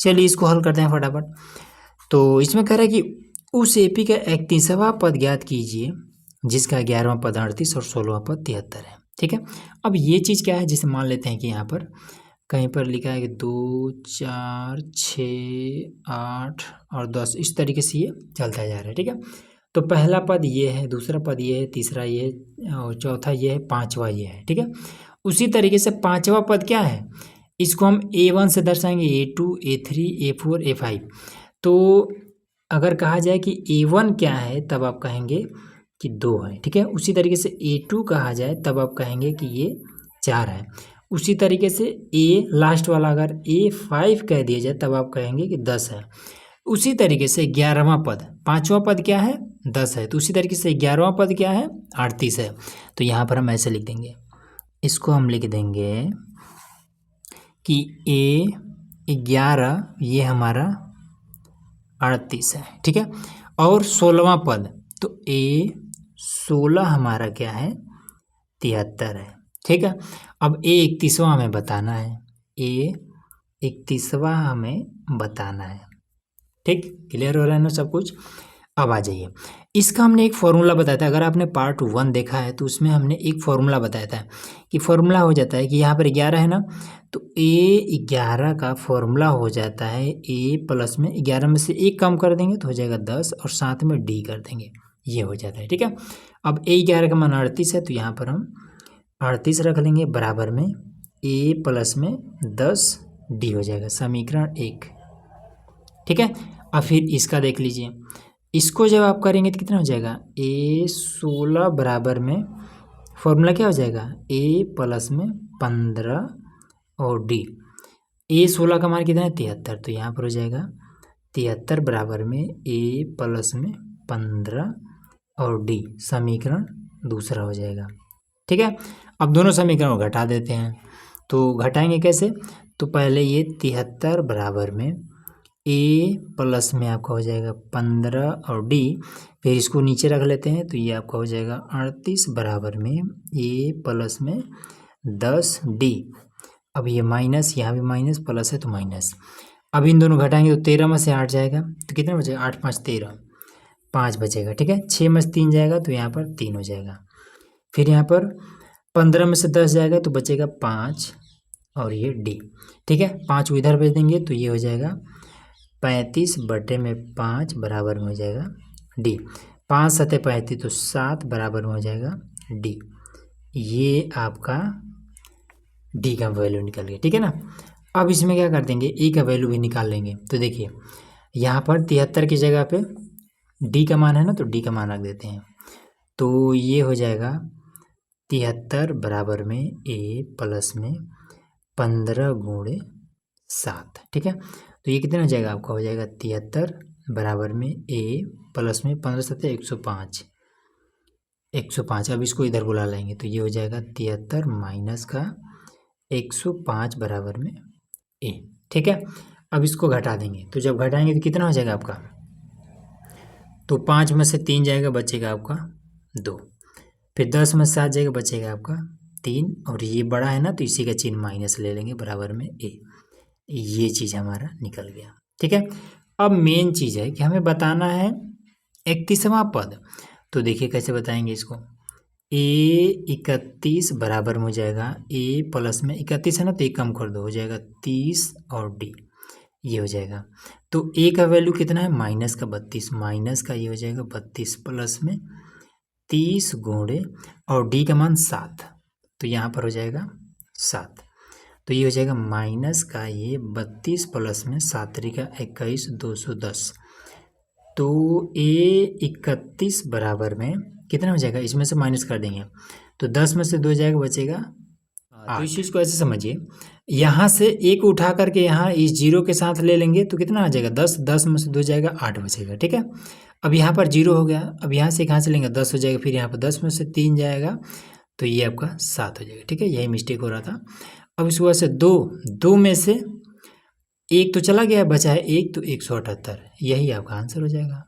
चलिए इसको हल करते हैं फटाफट। तो इसमें कह रहा है कि उस एपी का 31वां पद ज्ञात कीजिए जिसका 11वां पद 38 और 16वां पद 73 है। ठीक है, अब ये चीज़ क्या है, जैसे मान लेते हैं कि यहाँ पर कहीं पर लिखा है कि 2, 4, 6, 8 और 10, इस तरीके से ये चलता जा रहा है। ठीक है, तो पहला पद ये है, दूसरा पद ये है, तीसरा ये है और चौथा ये है, पांचवा ये है। ठीक है, उसी तरीके से पांचवा पद क्या है, इसको हम A1 से दर्शाएंगे, A2, A3, A4, A5। तो अगर कहा जाए कि A1 क्या है तब आप कहेंगे कि 2 है। ठीक है, उसी तरीके से A2 कहा जाए तब आप कहेंगे कि ये 4 है। उसी तरीके से A लास्ट वाला अगर A5 कह दिया जाए तब आप कहेंगे कि 10 है। उसी तरीके से 11वां पद, पांचवा पद क्या है, 10 है, तो उसी तरीके से 11वां पद क्या है, 38 है। तो यहाँ पर हम ऐसे लिख देंगे, इसको हम लिख देंगे कि A11 ये हमारा 38 है। ठीक है, और 16वां पद, तो A16 हमारा क्या है, 73 है। ठीक है, अब A31वां हमें बताना है, A31वां हमें बताना है। ठीक, क्लियर हो रहा है ना सब कुछ। अब आ जाइए, इसका हमने एक फॉर्मूला बताया था, अगर आपने पार्ट 1 देखा है तो उसमें हमने एक फॉर्मूला बताया था कि फॉर्मूला हो जाता है कि यहाँ पर 11 है ना, तो A11 का फॉर्मूला हो जाता है A प्लस में 11 में से 1 कम कर देंगे तो हो जाएगा 10 और साथ में D कर देंगे, ये हो जाता है। ठीक है, अब A11 का मान 38 है तो यहाँ पर हम 38 रख लेंगे, बराबर में A प्लस में 10 D हो जाएगा, समीकरण 1। ठीक है, अब फिर इसका देख लीजिए, इसको जब आप करेंगे तो कितना हो जाएगा, A16 बराबर में फॉर्मूला क्या हो जाएगा, A प्लस में 15 और D। A16 का मान कितना है, 73, तो यहाँ पर हो जाएगा 73 बराबर में A प्लस में 15 और D, समीकरण दूसरा हो जाएगा। ठीक है, अब दोनों समीकरण को घटा देते हैं, तो घटाएंगे कैसे, तो पहले ये 73 बराबर में A प्लस में आपका हो जाएगा 15 और D, फिर इसको नीचे रख लेते हैं तो ये आपका हो जाएगा 38 बराबर में A प्लस में 10 D। अब ये माइनस, यहाँ भी माइनस, प्लस है तो माइनस। अब इन दोनों घटाएंगे तो 13 में से 8 जाएगा तो कितना बचेगा, 8 5 13, 5 बचेगा। ठीक है, 6 में से 3 जाएगा तो यहाँ पर 3 हो जाएगा। फिर यहाँ पर 15 में से 10 जाएगा तो बचेगा 5 और ये D। ठीक है, 5 को इधर भेज देंगे तो ये हो जाएगा 35/5 बराबर में हो जाएगा D। 5 7 35 तो 7 बराबर में हो जाएगा D। ये आपका D का वैल्यू निकल गया। ठीक है ना, अब इसमें क्या कर देंगे, A का वैल्यू भी निकाल लेंगे। तो देखिए यहाँ पर 73 की जगह पे D का मान है ना, तो D का मान रख देते हैं, तो ये हो जाएगा 73 बराबर में A प्लस में 15 गुणे 7। ठीक है, तो ये कितना हो जाएगा, आपका हो जाएगा 73 बराबर में A प्लस में 15 7 105, 105। अब इसको इधर बुला लेंगे तो ये हो जाएगा 73 माइनस का 105 बराबर में A। ठीक है, अब इसको घटा देंगे, तो जब घटाएंगे तो कितना हो जाएगा आपका, तो 5 में से 3 जाएगा, बचेगा आपका 2, फिर 10 में से 7 जाएगा, बचेगा आपका 3, और ये बड़ा है ना तो इसी का चिन्ह माइनस ले लेंगे, बराबर में A। ये चीज़ हमारा निकल गया। ठीक है, अब मेन चीज़ है कि हमें बताना है 31वां पद। तो देखिए कैसे बताएंगे इसको, A31 बराबर में हो जाएगा A प्लस में 31 है ना तो 1 कम कर दो, हो जाएगा 30 और D, ये हो जाएगा। तो A का वैल्यू कितना है, माइनस का 32, माइनस का ये हो जाएगा 32 प्लस में 30 गुणे और D का मान 7, तो यहाँ पर हो जाएगा 7, तो ये हो जाएगा माइनस का ये 32 प्लस में 7 का 21 210। तो A31 बराबर में कितना हो जाएगा, इसमें से माइनस कर देंगे तो 10 में से 2 जाएगा, बचेगा 8। तो इस चीज़ को ऐसे समझिए, यहाँ से 1 उठा करके यहाँ इस जीरो के साथ ले लेंगे तो कितना आ जाएगा 10, 10 में से 2 जाएगा 8 बचेगा। ठीक है, अब यहाँ पर 0 हो गया, अब यहाँ से कहाँ से लेंगे 10 हो जाएगा, फिर यहाँ पर 10 में से 3 जाएगा तो ये आपका 7 हो जाएगा। ठीक है, यही मिस्टेक हो रहा था। अब इस वजह से 2 में से 1 तो चला गया, बचा है 1, तो 178, यही आपका आंसर हो जाएगा।